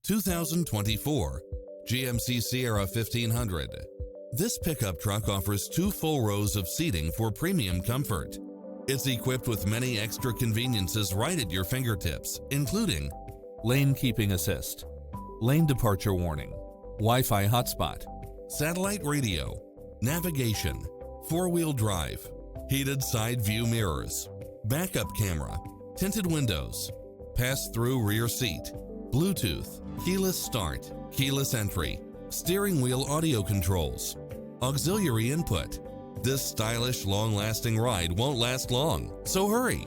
2024 GMC Sierra 1500. This pickup truck offers 2 full rows of seating for premium comfort. It's equipped with many extra conveniences right at your fingertips, including lane keeping assist, lane departure warning, Wi-Fi hotspot, satellite radio, navigation, 4-wheel drive, heated side view mirrors, backup camera, tinted windows, pass-through rear seat, Bluetooth, keyless start, keyless entry, steering wheel audio controls, auxiliary input. This stylish, long-lasting ride won't last long, so hurry!